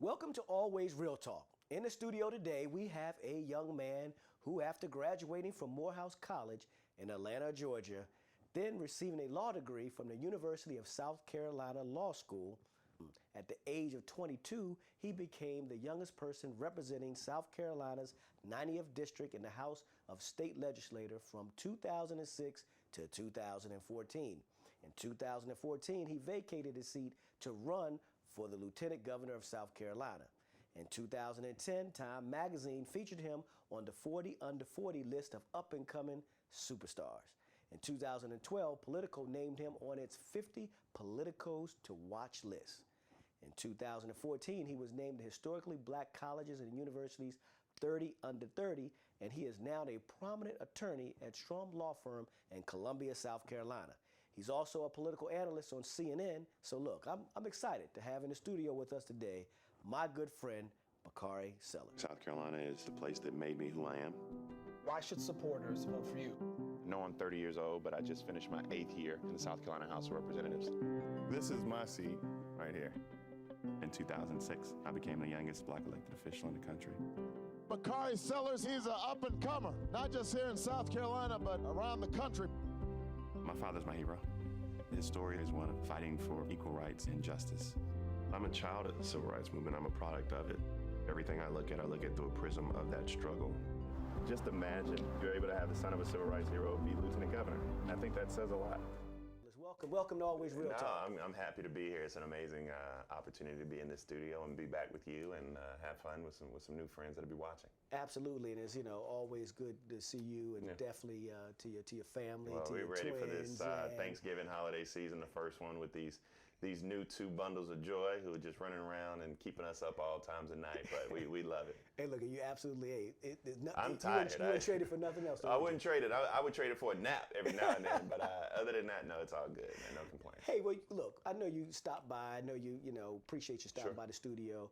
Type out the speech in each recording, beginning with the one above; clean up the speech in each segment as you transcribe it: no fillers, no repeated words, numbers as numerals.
Welcome to Always Real Talk. In the studio today, we have a young man who, after graduating from Morehouse College in Atlanta, Georgia, then receiving a law degree from the University of South Carolina Law School, at the age of 22, he became the youngest person representing South Carolina's 90th District in the House of State Legislature from 2006 to 2014. In 2014, he vacated his seat to run for the Lieutenant Governor of South Carolina. In 2010, Time magazine featured him on the 40 Under 40 list of up-and-coming superstars. In 2012, Politico named him on its 50 Politicos to Watch list. In 2014, he was named the Historically Black Colleges and Universities 30 Under 30, and he is now a prominent attorney at Strom Law Firm in Columbia, South Carolina. He's also a political analyst on CNN. So look, I'm excited to have in the studio with us today my good friend, Bakari Sellers. South Carolina is the place that made me who I am. Why should supporters vote for you? No, I'm 30 years old, but I just finished my 8th year in the South Carolina House of Representatives. This is my seat right here. In 2006, I became the youngest black elected official in the country. Bakari Sellers, he's an up-and-comer, not just here in South Carolina, but around the country. My father's my hero. His story is one of fighting for equal rights and justice. I'm a child of the civil rights movement. I'm a product of it. Everything I look at through a prism of that struggle. Just imagine you're able to have the son of a civil rights hero be lieutenant governor. I think that says a lot. Welcome to Always Real Talk. I'm happy to be here. It's an amazing opportunity to be in this studio and be back with you and have fun with some new friends that'll be watching. Absolutely, and it's always good to see you, and definitely to your family. Well, to we're your ready twins, for this Thanksgiving holiday season, the first one with these new two bundles of joy who are just running around and keeping us up all times of night, but we love it. Hey, look, you absolutely I'm tired. You wouldn't trade it for nothing else. I wouldn't trade it. I would trade it for a nap every now and then, but other than that, no, it's all good, man. No complaints. Hey, well, look, I know you stopped by. I know you appreciate you stopping by the studio.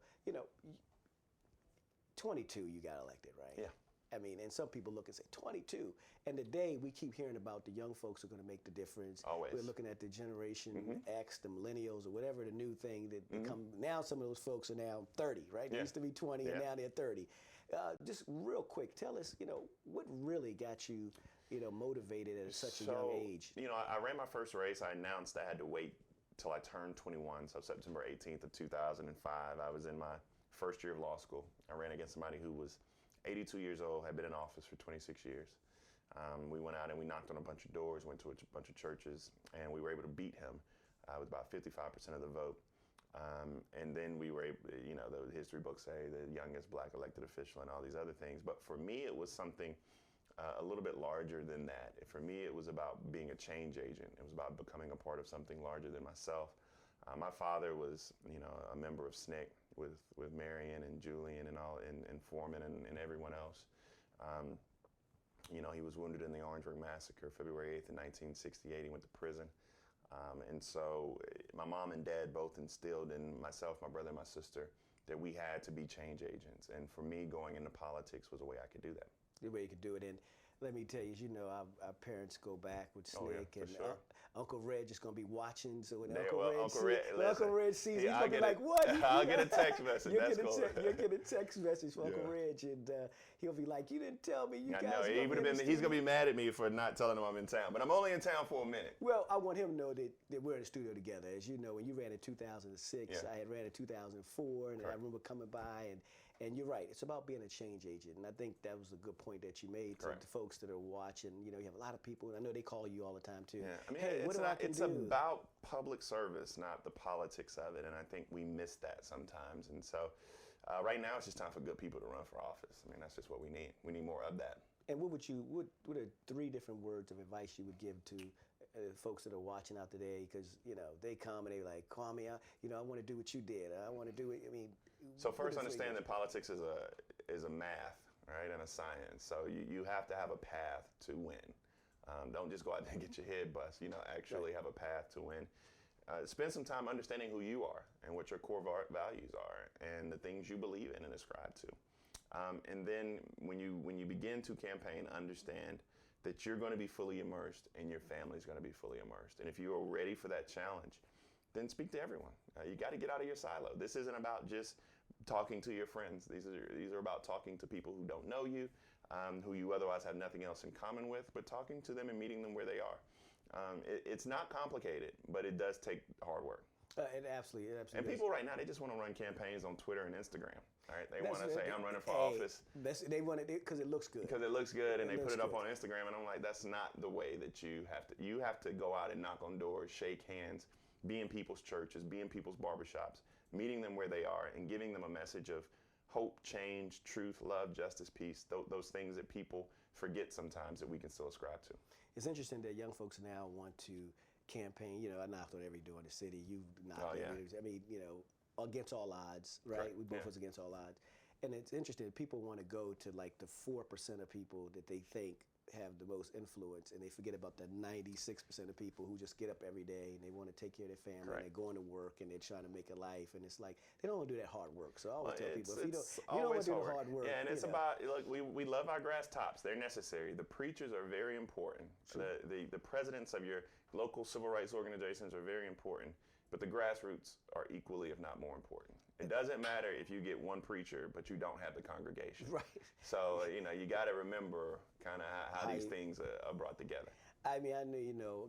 22, you got elected, right? Yeah. I mean, and some people look and say 22. And today we keep hearing about the young folks who are going to make the difference. Always. We're looking at the Generation X, the millennials, or whatever the new thing that become. Now some of those folks are now 30, right? They used to be 20 and now they're 30. Just real quick, tell us, what really got you, motivated at such a young age? I ran my first race. I announced I had to wait till I turned 21, so September 18th of 2005. I was in my first year of law school. I ran against somebody who was 82 years old, had been in office for 26 years. We went out and we knocked on a bunch of doors, went to a bunch of churches, and we were able to beat him with about 55% of the vote. And then we were able, the history books say the youngest black elected official and all these other things. But for me, it was something a little bit larger than that. For me, it was about being a change agent. It was about becoming a part of something larger than myself. My father was, a member of SNCC with Marion and Julian and all, and Foreman and everyone else. He was wounded in the Orangeburg Massacre, February 8th in 1968. He went to prison. And so my mom and dad both instilled in myself, my brother, and my sister that we had to be change agents. And for me, going into politics was a way I could do that. The way you could do it. And let me tell you, our parents go back with SNCC, and sure. Uncle Red just going to be watching. So when Uncle Red sees, he's going to be like, what? I'll get a text message. That's cool. You'll get a text message from Uncle Red, and he'll be like, you didn't tell me you I guys know, he's going to be mad at me for not telling him I'm in town, but I'm only in town for a minute. Well, I want him to know that we're in the studio together. As you know, when you ran in 2006, I had ran in 2004, and I remember coming by, and you're right, it's about being a change agent, and I think that was a good point that you made to the folks that are watching. You have a lot of people, and I know they call you all the time too. Yeah, I mean, hey, it's about public service, not the politics of it, and I think we miss that sometimes. And so right now it's just time for good people to run for office. I mean, that's just what we need. We need more of that. And what are 3 different words of advice you would give to folks that are watching out today? Because, they come and they're like, Kwame, I want to do what you did. I want to do it. I mean. So first understand that politics is a math, right, and a science. So you have to have a path to win. Don't just go out there and get your head bust. Actually have a path to win. Spend some time understanding who you are and what your core values are and the things you believe in and ascribe to. And then when you begin to campaign, understand that you're going to be fully immersed and your family's going to be fully immersed. And if you are ready for that challenge, then speak to everyone. You got to get out of your silo. This isn't about just talking to your friends. These are about talking to people who don't know you, who you otherwise have nothing else in common with, but talking to them and meeting them where they are. It's not complicated, but it does take hard work. It absolutely And does. people right now, they just want to run campaigns on Twitter and Instagram. All right, they want to say, I'm running for office. They want it because it looks good. Because it looks good, and they put looks it up good. on Instagram, and I'm like, that's not the way that you have to. You have to go out and knock on doors, shake hands, be in people's churches, be in people's barbershops, meeting them where they are, and giving them a message of hope, change, truth, love, justice, peace. Those things that people forget sometimes that we can still ascribe to. It's interesting that young folks now want to campaign. You know, I knocked on every door in the city. You knocked on every. I mean, you know, against all odds, right? Correct. We both was against all odds. And it's interesting that people want to go to like the 4% of people that they think have the most influence, and they forget about the 96% of people who just get up every day and they want to take care of their family. Correct. And they're going to work and they're trying to make a life, and it's like they don't want to do that hard work. So I always tell people, if you don't want to do the hard work, yeah, and it's you know. about, look, we love our grass tops. They're necessary. The preachers are very important. The presidents of your local civil rights organizations are very important, but the grassroots are equally, if not more important. It doesn't matter if you get one preacher, but you don't have the congregation. Right. So, you know, you got to remember kind of how these things are brought together. I mean, I know, you know,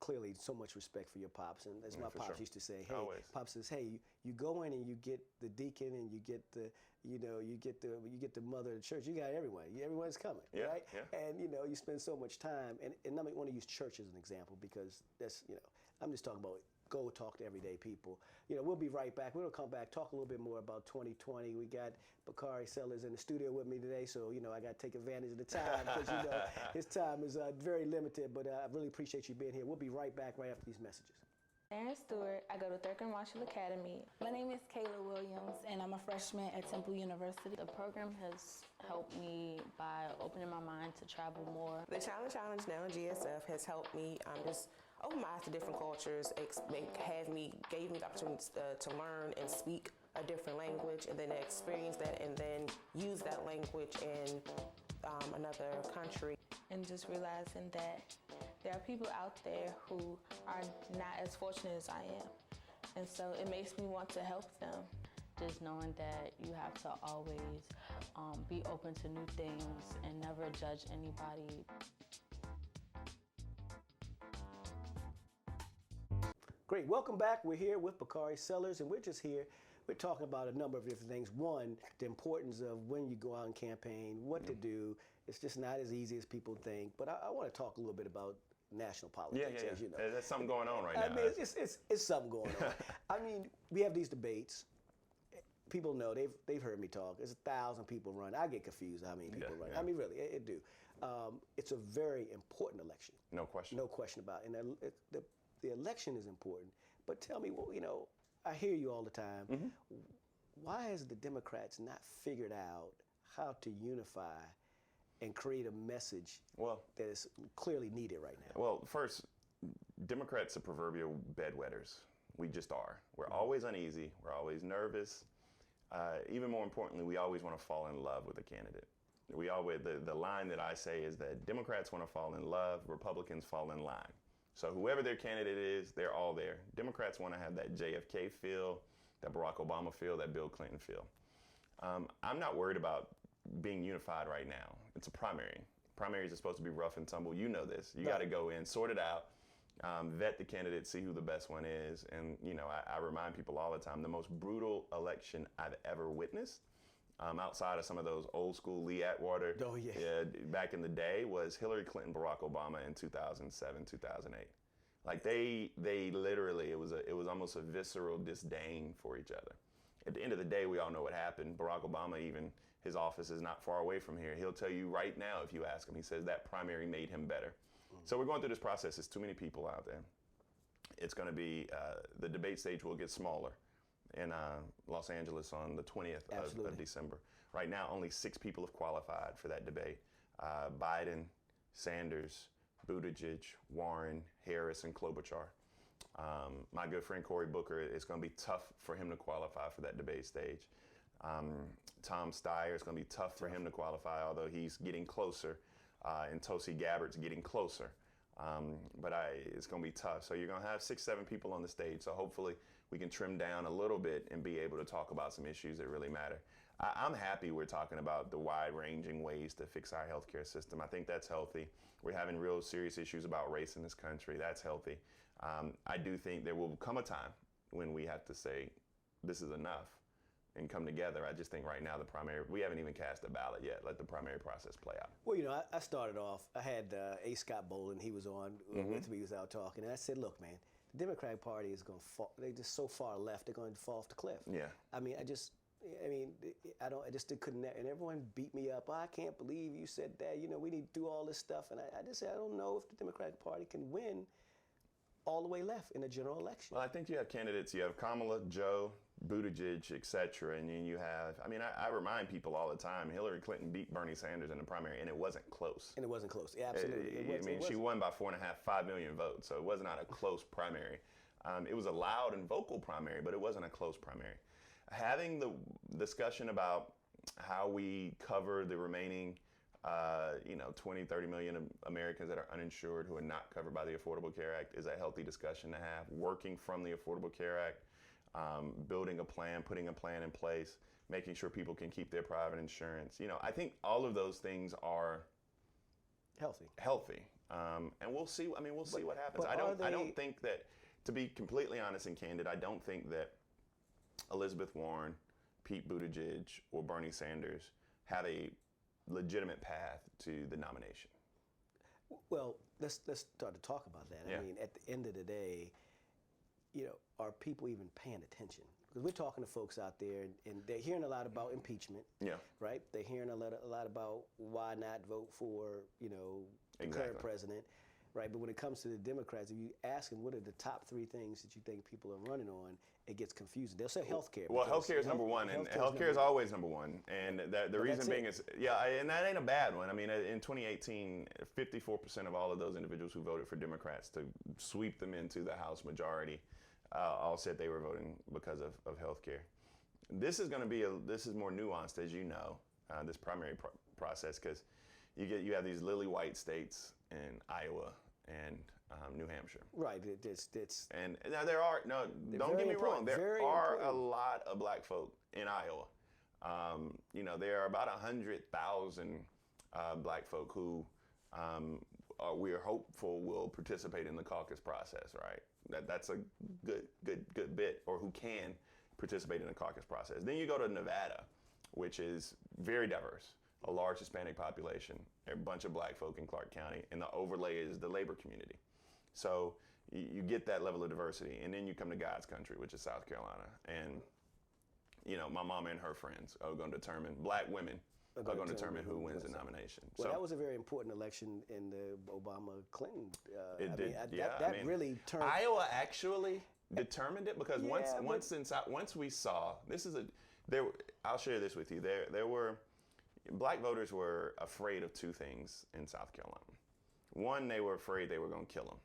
clearly so much respect for your pops, and as my for pops sure. used to say, hey, Always. pops says, hey, you go in and you get the deacon and you get the, you know, you get the mother of the church. You got everyone. Everyone's coming, Yeah, right? yeah. And you know, you spend so much time, and I want to use church as an example because that's, you know, I'm just talking about go talk to everyday people. You know, we'll be right back. We're gonna come back, talk a little bit more about 2020. We got Bakari Sellers in the studio with me today, so you know I got to take advantage of the time because you know his time is very limited. But I really appreciate you being here. We'll be right back right after these messages. Aaron Stewart. I go to Thurgood Marshall Academy. My name is Kayla Williams, and I'm a freshman at Temple University. The program has helped me by opening my mind to travel more. The Challenge now in GSF has helped me just open my eyes to different cultures, gave me the opportunity to learn and speak a different language, and then experience that and then use that language in another country. And just realizing that there are people out there who are not as fortunate as I am. And so it makes me want to help them. Just knowing that you have to always be open to new things and never judge anybody. Great, welcome back. We're here with Bakari Sellers, and we're just here. We're talking about a number of different things. One, the importance of when you go out and campaign, what to do. It's just not as easy as people think. But I want to talk a little bit about national politics, as you know. There's something going on right now. I mean, it's something going on. I mean, we have these debates. People know, they've heard me talk. There's 1,000 people run. I get confused how many people run. I mean, really, it do. It's a very important election. No question. No question about it. And the election is important. But tell me, well, you know, I hear you all the time. Why has the Democrats not figured out how to unify and create a message that is clearly needed right now? Well, first, Democrats are proverbial bedwetters. We just are. We're always uneasy. We're always nervous. Even more importantly, we always want to fall in love with a candidate. We always, the line that I say is that Democrats want to fall in love, Republicans fall in line. So whoever their candidate is, they're all there. Democrats want to have that JFK feel, that Barack Obama feel, that Bill Clinton feel. I'm not worried about being unified right now. It's a primary. Primaries are supposed to be rough and tumble. You know this. You got to go in, sort it out, vet the candidate, see who the best one is. And, you know, I remind people all the time, the most brutal election I've ever witnessed, outside of some of those old school Lee Atwater, back in the day, was Hillary Clinton, Barack Obama in 2007, 2008. Like they literally, it was almost a visceral disdain for each other. At the end of the day, we all know what happened. Barack Obama, even his office is not far away from here. He'll tell you right now if you ask him. He says that primary made him better. So we're going through this process. There's too many people out there. It's going to be, the debate stage will get smaller in Los Angeles on the 20th of December. Right now, only 6 people have qualified for that debate. Biden, Sanders, Buttigieg, Warren, Harris, and Klobuchar. My good friend Cory Booker, it's going to be tough for him to qualify for that debate stage. Tom Steyer, it's going to be tough for him to qualify, although he's getting closer, and Tulsi Gabbard's getting closer. But it's going to be tough. So you're going to have 6, 7 people on the stage. So hopefully we can trim down a little bit and be able to talk about some issues that really matter. I'm happy we're talking about the wide-ranging ways to fix our healthcare system. I think that's healthy. We're having real serious issues about race in this country. That's healthy. I do think there will come a time when we have to say, this is enough, and come together. I just think right now we haven't even cast a ballot yet. Let the primary process play out. Well, I started off, I had A. Scott Boland, he was on with me, he was out talking, and I said, look, man, the Democratic Party is going to fall, they're just so far left, they're going to fall off the cliff. Yeah. I just couldn't, and everyone beat me up. I can't believe you said that, we need to do all this stuff, and I just said, I don't know if the Democratic Party can win all the way left in a general election. Well, I think you have candidates. You have Kamala, Joe, Buttigieg, et cetera, and then you have, I remind people all the time, Hillary Clinton beat Bernie Sanders in the primary, and it wasn't close. And it wasn't close, yeah, absolutely. She won by 5 million votes, so it was not a close primary. It was a loud and vocal primary, but it wasn't a close primary. Having the discussion about how we cover the remaining 20, 30 million Americans that are uninsured who are not covered by the Affordable Care Act is a healthy discussion to have. Working from the Affordable Care Act, building a plan, putting a plan in place, making sure people can keep their private insurance. I think all of those things are healthy. And we'll see. We'll see what happens. I don't think that, to be completely honest and candid, I don't think that Elizabeth Warren, Pete Buttigieg, or Bernie Sanders have a legitimate path to the nomination. Well, let's start to talk about that. Yeah. At the end of the day, are people even paying attention? Because we're talking to folks out there, and they're hearing a lot about impeachment. Yeah. Right. They're hearing a lot about why not vote for the current president. Right, but when it comes to the Democrats, if you ask them what are the top 3 things that you think people are running on, it gets confusing. They'll say healthcare. Well, healthcare is number one, and healthcare is always number one. And the reason being is, and that ain't a bad one. In 2018, 54% of all of those individuals who voted for Democrats to sweep them into the House majority all said they were voting because of healthcare. This is going to be this is more nuanced, as you know, this primary process, because you have these lily white states in Iowa and New Hampshire. Right. And now don't get me wrong, there are a lot of black folk in Iowa. There are about 100,000 black folk who we're hopeful will participate in the caucus process, right? That's a good bit, or who can participate in the caucus process. Then you go to Nevada, which is very diverse. A large Hispanic population, a bunch of black folk in Clark County, and the overlay is the labor community. So you get that level of diversity, and then you come to God's country, which is South Carolina, and my mama and her friends are going to determine, black women are going to determine who wins the nomination. Well, that was a very important election in the Obama-Clinton. It did, that really turned. Iowa actually determined it, because once we saw, I'll share this with you. There were. Black voters were afraid of 2 things in South Carolina. One, they were afraid they were going to kill him.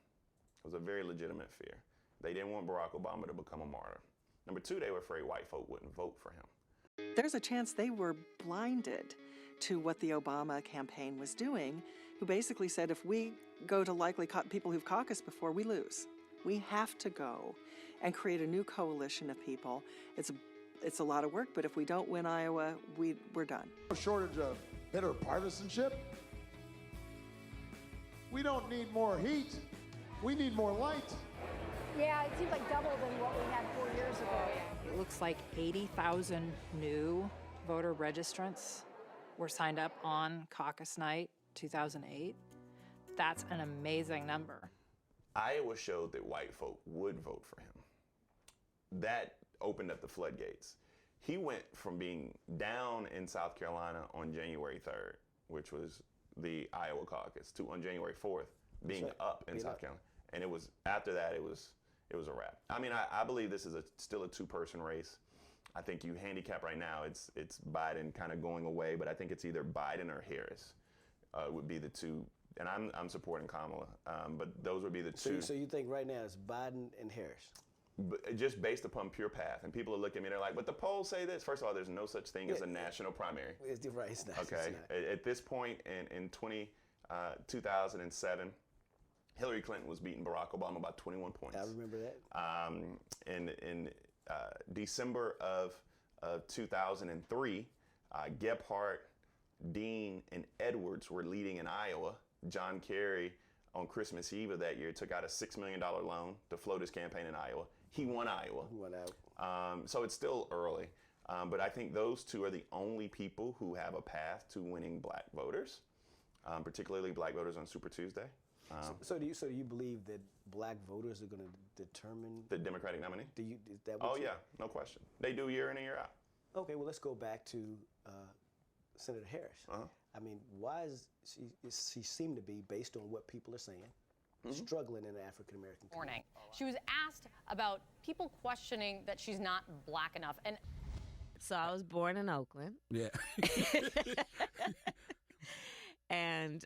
It was a very legitimate fear. They didn't want Barack Obama to become a martyr. Number 2, they were afraid white folk wouldn't vote for him. There's a chance they were blinded to what the Obama campaign was doing, who basically said, if we go to likely people who've caucused before, we lose. We have to go and create a new coalition of people. It's a lot of work, but if we don't win Iowa, we're done. A shortage of bitter partisanship. We don't need more heat. We need more light. Yeah, it seems like double than what we had 4 years ago. It looks like 80,000 new voter registrants were signed up on caucus night 2008. That's an amazing number. Iowa showed that white folk would vote for him. That opened up the floodgates. He went from being down in South Carolina on January 3rd, which was the Iowa caucus, to on January 4th being up in South Carolina. And it was, after that, it was a wrap. I believe this is still a 2-person race. I think you handicap right now, it's Biden kind of going away, but I think it's either Biden or Harris would be the 2. And I'm supporting Kamala, but those would be the 2. So you think right now it's Biden and Harris? But just based upon pure path. And people are looking at me, they're like, but the polls say this. First of all, there's no such thing as a national primary. It's right, it's not. Okay. It's not. At this point in 2007, Hillary Clinton was beating Barack Obama by 21 points. I remember that. In December of 2003, Gephardt, Dean, and Edwards were leading in Iowa. John Kerry, on Christmas Eve of that year, took out a $6 million loan to float his campaign in Iowa. He won Iowa. He won out. So it's still early. But I think those two are the only people who have a path to winning black voters, particularly black voters on Super Tuesday. So do you believe that black voters are going to determine the Democratic nominee? Is that what yeah, no question. They do year in and year out. Okay, well, let's go back to Senator Harris. I mean, why is she seem to be, based on what people are saying, struggling in the African American community? She was asked about people questioning that she's not black enough, and so I was born in Oakland. Yeah. and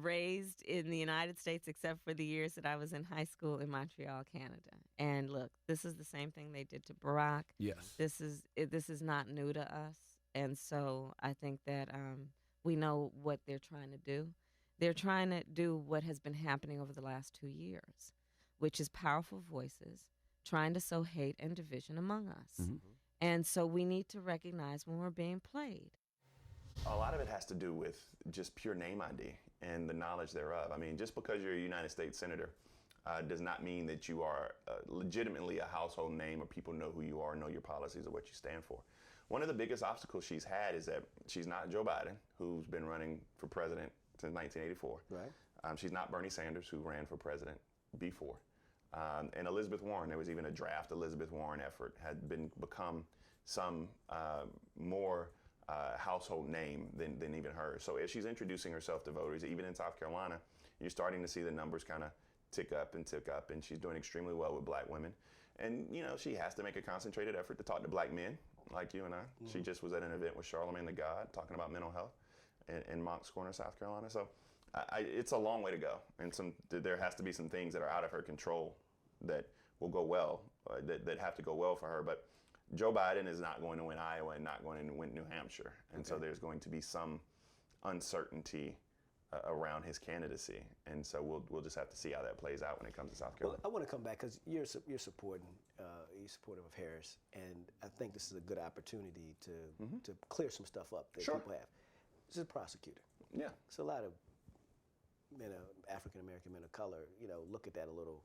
raised in the United States, except for the years that I was in high school in Montreal, Canada. And look, this is the same thing they did to Barack. Yes. This is not new to us. And so I think that we know what they're trying to do. They're trying to do what has been happening over the last 2 years, which is powerful voices trying to sow hate and division among us. Mm-hmm. And so we need to recognize when we're being played. A lot of it has to do with just pure name ID and the knowledge thereof. I mean, just because you're a United States Senator does not mean that you are legitimately a household name or people know who you are, know your policies or what you stand for. One of the biggest obstacles she's had is that she's not Joe Biden, who's been running for president since 1984. Right. She's not Bernie Sanders, who ran for president before. And Elizabeth Warren, there was even a draft Elizabeth Warren effort, had become some more household name than even hers. So as she's introducing herself to voters, even in South Carolina, you're starting to see the numbers kind of tick up, and she's doing extremely well with black women. And, you know, she has to make a concentrated effort to talk to black men like you and I. Mm-hmm. She just was at an event with Charlemagne the God talking about mental health in Moncks Corner, South Carolina. So it's a long way to go. And there has to be some things that are out of her control that will go well, that have to go well for her. But Joe Biden is not going to win Iowa and not going to win New Hampshire. And so there's going to be some uncertainty around his candidacy. And so we'll just have to see how that plays out when it comes to South Carolina. Well, I want to come back because you're supporting, you're supportive of Harris. And I think this is a good opportunity to clear some stuff up that people have. She's a prosecutor. Yeah. So a lot of African American men of color, look at that a little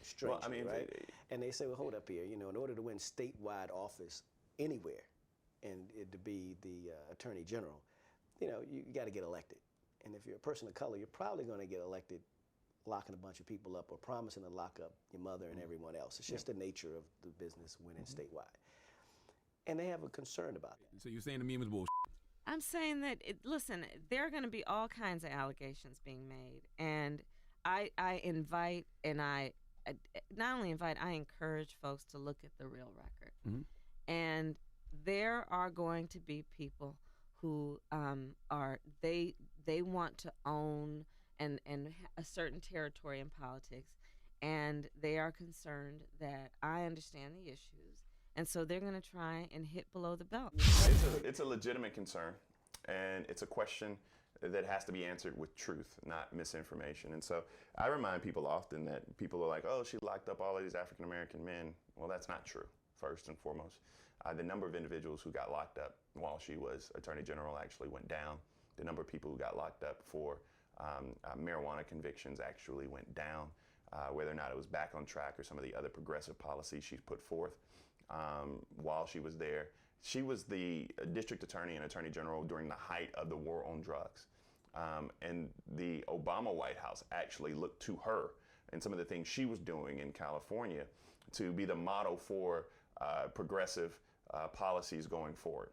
strangely, right? And they say, well, hold up here. In order to win statewide office anywhere, and it to be the attorney general, you got to get elected. And if you're a person of color, you're probably going to get elected locking a bunch of people up or promising to lock up your mother and everyone else. It's just the nature of the business winning statewide. And they have a concern about it. So you're saying the meme is bullshit? I'm saying that, listen, there are going to be all kinds of allegations being made. And I invite, and I not only invite, I encourage folks to look at the real record. Mm-hmm. And there are going to be people who they want to own and a certain territory in politics, and they are concerned that I understand the issues, and so they're going to try and hit below the belt. It's a legitimate concern, and it's a question that has to be answered with truth, not misinformation. And so I remind people often that people are like, oh, she locked up all of these African American men. Well, that's not true, first and foremost. The number of individuals who got locked up while she was Attorney General actually went down. The number of people who got locked up for marijuana convictions actually went down. Whether or not it was back on track or some of the other progressive policies she's put forth while she was there. She was the district attorney and attorney general during the height of the war on drugs. And the Obama White House actually looked to her and some of the things she was doing in California to be the model for progressive policies going forward.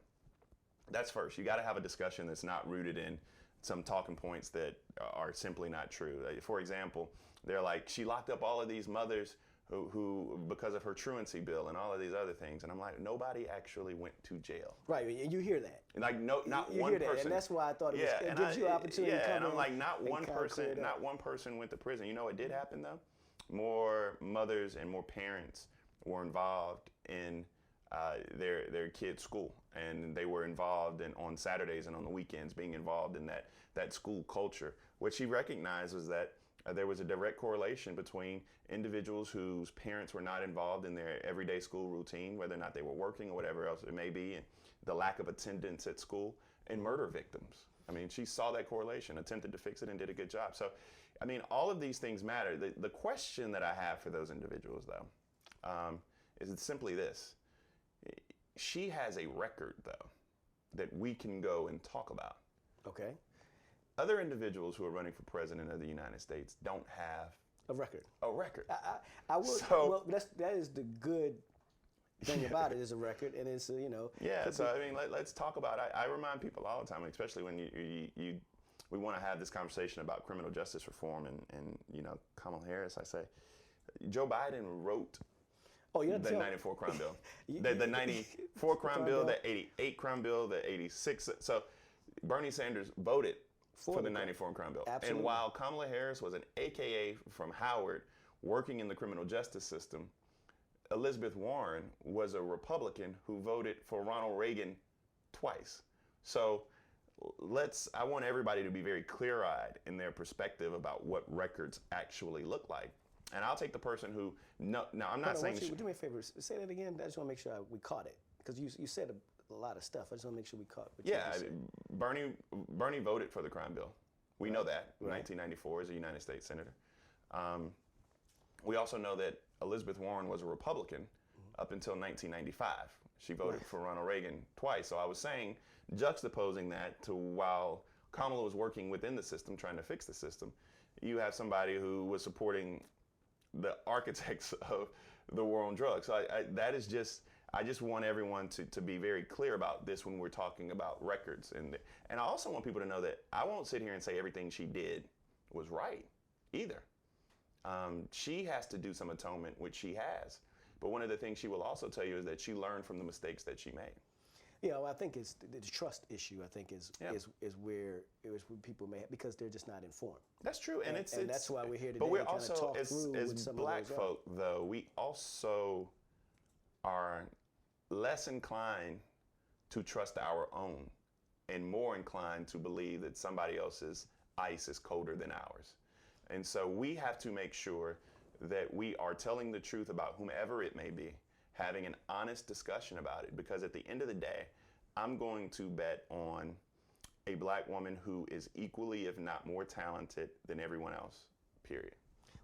That's first. You got to have a discussion that's not rooted in some talking points that are simply not true. For example, they're like, she locked up all of these mothers who because of her truancy bill and all of these other things. And I'm like, nobody actually went to jail. Right, and you hear that. Like, not you one hear that, person. And that's why I thought it gives you an opportunity to come and I'm in like, not one person went to prison. You know what did happen though? More mothers and more parents were involved in their kids' school, and they were involved on Saturdays and on the weekends, being involved in that school culture. What she recognized was that There was a direct correlation between individuals whose parents were not involved in their everyday school routine, whether or not they were working or whatever else it may be, and the lack of attendance at school, and murder victims. I mean, she saw that correlation, attempted to fix it, and did a good job. So, I mean, all of these things matter. The question that I have for those individuals, though, is simply this. She has a record, though, that we can go and talk about. Okay. Other individuals who are running for president of the United States don't have a record. A record. I would. So, well, that is the good thing about it is a record, and it's Yeah. So I mean, let's talk about. I remind people all the time, especially when we want to have this conversation about criminal justice reform, and Kamala Harris. I say, Joe Biden wrote. The 94 crime bill, the 94 crime bill, the 88 crime bill, the 86. So Bernie Sanders voted for the 94 crime bill. Absolutely. And while Kamala Harris was an AKA from Howard working in the criminal justice system, Elizabeth Warren was a Republican who voted for Ronald Reagan twice. So I want everybody to be very clear-eyed in their perspective about what records actually look like. And I'll take the person who, now I'm not saying. Do me a favor, say that again. I just want to make sure we caught it. Because you said a lot of stuff. I just want to make sure we caught what you said. Bernie voted for the crime bill. We know that. Right. 1994 as a United States Senator. We also know that Elizabeth Warren was a Republican up until 1995. She voted for Ronald Reagan twice. So I was saying, juxtaposing that to while Kamala was working within the system, trying to fix the system, you have somebody who was supporting the architects of the war on drugs. So I just want everyone to be very clear about this when we're talking about records. And I also want people to know that I won't sit here and say everything she did was right either. She has to do some atonement, which she has. But one of the things she will also tell you is that she learned from the mistakes that she made. I think it's the trust issue. I think is where people may have, because they're just not informed. That's true, and that's why we're here today. But we're to also, talk as Black folk, though, we also are less inclined to trust our own, and more inclined to believe that somebody else's ice is colder than ours. And so we have to make sure that we are telling the truth about whomever it may be, having an honest discussion about it, because at the end of the day, I'm going to bet on a Black woman who is equally, if not more talented than everyone else, period.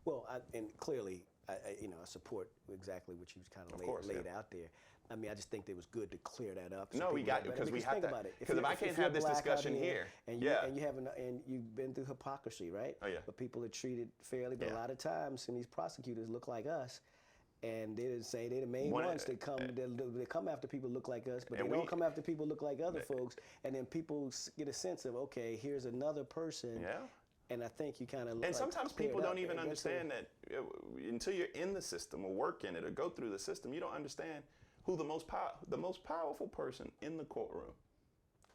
Well, and clearly, I support exactly what you kind of laid out there. I mean, I just think it was good to clear that up. No, we got to, because we have to. Because if I can't have this discussion here, and you've been through hypocrisy, right? Oh yeah. But people are treated fairly. But a lot of times, and these prosecutors look like us. And they didn't say they're the main ones that come. They come after people look like us, but they don't come after people look like other folks. And then people get a sense of, okay, here's another person. Yeah. And I think you kind of. And sometimes people don't even understand that until you're in the system or work in it or go through the system, you don't understand who the most powerful person in the courtroom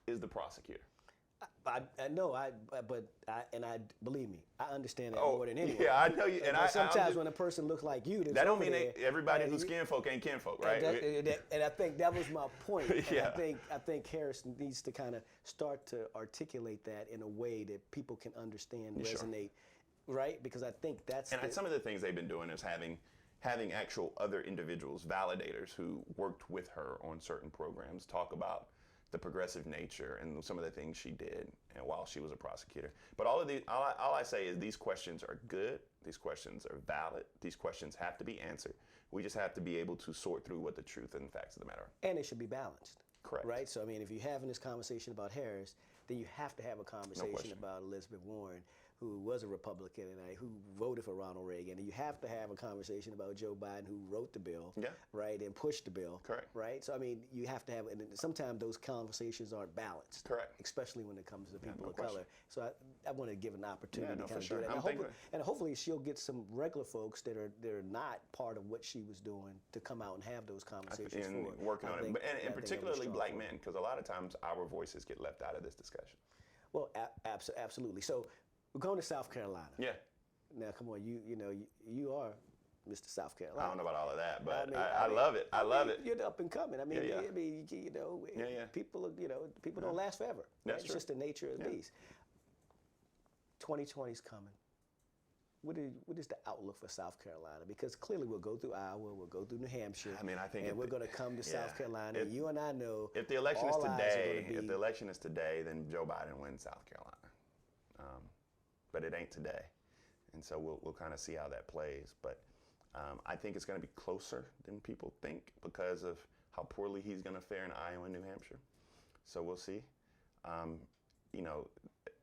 is. The prosecutor. Believe me, I understand that more than anyone. Yeah, I know you. And sometimes when a person looks like you, that don't mean everybody who's kinfolk ain't kinfolk, right? And I think that was my point. Yeah. I think Harris needs to kind of start to articulate that in a way that people can understand, resonate, right? Because I think that's. And some of the things they've been doing is having actual other individuals, validators who worked with her on certain programs, talk about the progressive nature and some of the things she did and while she was a prosecutor. But all I say is these questions are good, these questions are valid, these questions have to be answered. We just have to be able to sort through what the truth and facts of the matter are. And it should be balanced. Correct. Right? So I mean, if you're having this conversation about Harris, then you have to have a conversation about Elizabeth Warren, who was a Republican and who voted for Ronald Reagan. And you have to have a conversation about Joe Biden, who wrote the bill, right, and pushed the bill. Correct. Right? So, I mean, you have to have, and sometimes those conversations aren't balanced. Correct. Especially when it comes to people of color. So I want to give an opportunity to kind of do that. And hopefully she'll get some regular folks that are not part of what she was doing to come out and have those conversations and working on it. And particularly Black men, because a lot of times our voices get left out of this discussion. Well, absolutely. So we're going to South Carolina. Yeah. Now, come on, you are Mr. South Carolina. I don't know about all of that, but I love it. I love it. You're up and coming. I mean, people, people don't last forever. Right? It's just the nature of the beast. 2020's coming. what is the outlook for South Carolina? Because clearly we'll go through Iowa, we'll go through New Hampshire. I mean, I think and we're going to come to South Carolina. And you and I know if the election is all eyes are today, gonna be, if the election is today, then Joe Biden wins South Carolina. But it ain't today, and so we'll kind of see how that plays. But I think it's going to be closer than people think because of how poorly he's going to fare in Iowa and New Hampshire. So we'll see. You know,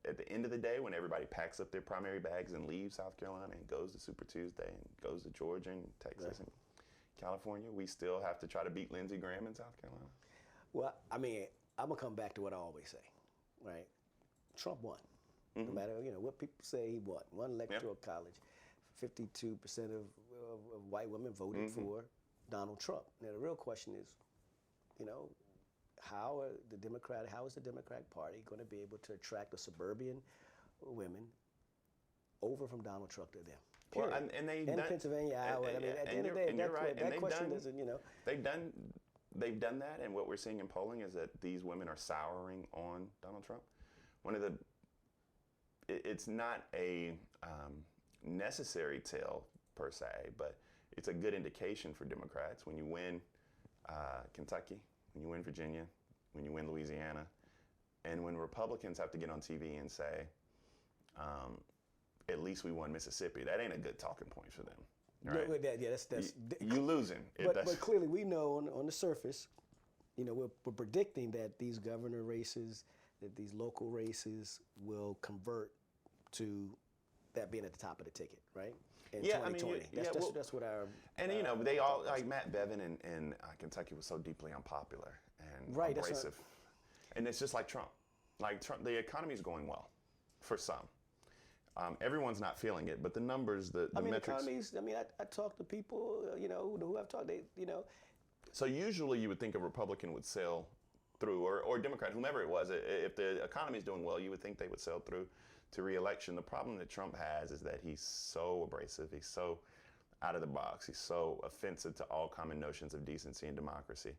at the end of the day, when everybody packs up their primary bags and leaves South Carolina and goes to Super Tuesday and goes to Georgia and Texas and California, we still have to try to beat Lindsey Graham in South Carolina. Well, I mean, I'm going to come back to what I always say, right? Trump won. No matter, what people say, he won. One electoral college. 52% of white women voted for Donald Trump. Now, the real question is, how is the Democratic Party going to be able to attract the suburban women over from Donald Trump to them? Well, and they've done Pennsylvania, Iowa. I mean, at the end of the day, that question doesn't, They've done that, and what we're seeing in polling is that these women are souring on Donald Trump. It's not a necessary tale per se, but it's a good indication for Democrats when you win Kentucky, when you win Virginia, when you win Louisiana, and when Republicans have to get on TV and say, at least we won Mississippi. That ain't a good talking point for them. Right? That's you losing. But clearly we know on the surface, we're predicting that these governor races, that these local races will convert to that being at the top of the ticket, right? In 2020. That's what our they all like Matt Bevin in Kentucky was so deeply unpopular and abrasive, and it's just like Trump. Like Trump, the economy is going well for some. Everyone's not feeling it, but the numbers, the metrics. Economies. I talk to people, who I've talked. So usually you would think a Republican would sail through, or Democrat, whomever it was. If the economy is doing well, you would think they would sail through to re-election. The problem that Trump has is that he's so abrasive, he's so out of the box, he's so offensive to all common notions of decency and democracy,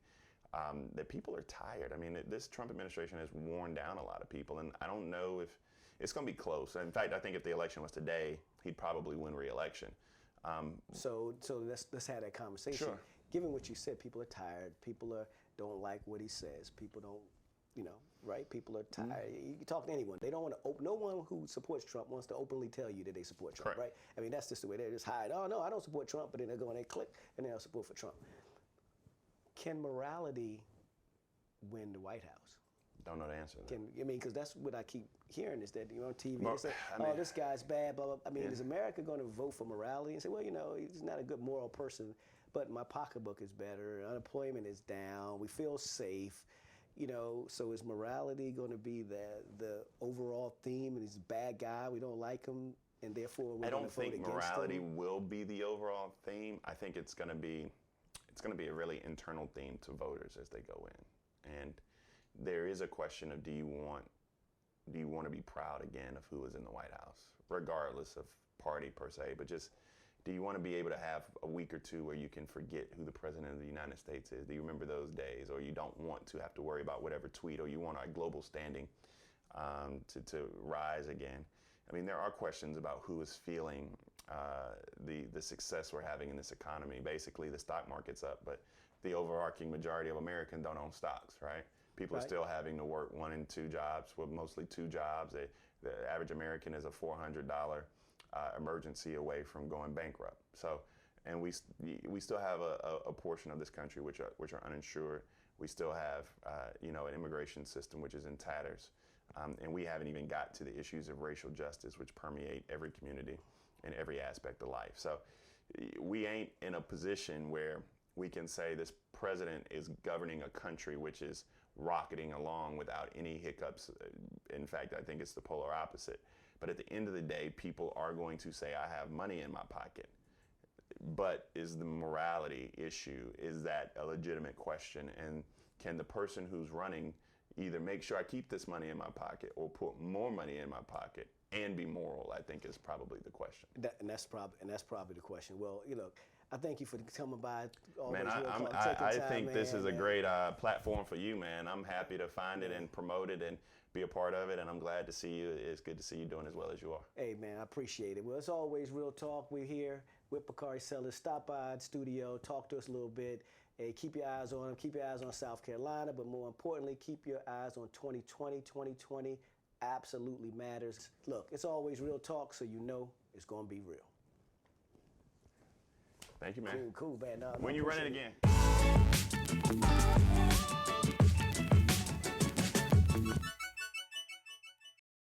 that people are tired. I mean, this Trump administration has worn down a lot of people, and I don't know if it's going to be close. In fact, I think if the election was today, he'd probably win re-election. So let's have that conversation. Sure. Given what you said, people are tired. People don't like what he says. People don't, right? People are tired. You can talk to anyone. They don't want to. No one who supports Trump wants to openly tell you that they support Trump, Correct. right? I mean, that's just the way they're just hide. Oh no, I don't support Trump, but then they go and they click and they'll support for Trump. Can morality win the White House? Don't know the answer to that. Because that's what I keep hearing is that on TV, they say, this guy's bad, blah, blah. I mean, is America going to vote for morality and say, well, he's not a good moral person, but my pocketbook is better, unemployment is down, we feel safe, so is morality going to be the overall theme, and he's a bad guy, we don't like him, and therefore we're going to vote against him? I don't think morality will be the overall theme. I think it's going to be a really internal theme to voters as they go in. And there is a question of do you want to be proud again of who is in the White House, regardless of party per se, but just do you want to be able to have a week or two where you can forget who the President of the United States is? Do you remember those days? Or you don't want to have to worry about whatever tweet, or you want our global standing to rise again? I mean, there are questions about who is feeling the success we're having in this economy. Basically, the stock market's up, but the overarching majority of Americans don't own stocks, right? People are still having to work 1 and 2 jobs, well, mostly 2 jobs. The average American is a $400 emergency away from going bankrupt. So, and we still have a portion of this country which are uninsured. We still have an immigration system which is in tatters, and we haven't even got to the issues of racial justice which permeate every community and every aspect of life. So, we ain't in a position where we can say this president is governing a country which is rocketing along without any hiccups. In fact, I think it's the polar opposite. But at the end of the day, people are going to say, I have money in my pocket. But is the morality issue, is that a legitimate question? And can the person who's running either make sure I keep this money in my pocket or put more money in my pocket and be moral, I think is probably the question. And that's probably the question. Well, I thank you for coming by. Man, I think this is a great platform for you, man. I'm happy to find it and promote it and be a part of it, and I'm glad to see you. It's good to see you doing as well as you are. Hey, man, I appreciate it. Well, it's always Real Talk. We're here with Bakari Sellers. Stop by the studio, talk to us a little bit. Hey, keep your eyes on him. Keep your eyes on South Carolina, but more importantly, keep your eyes on 2020. 2020 absolutely matters. Look, it's always Real Talk, so you know it's going to be real. Thank you, man. Cool, man. When you run it again.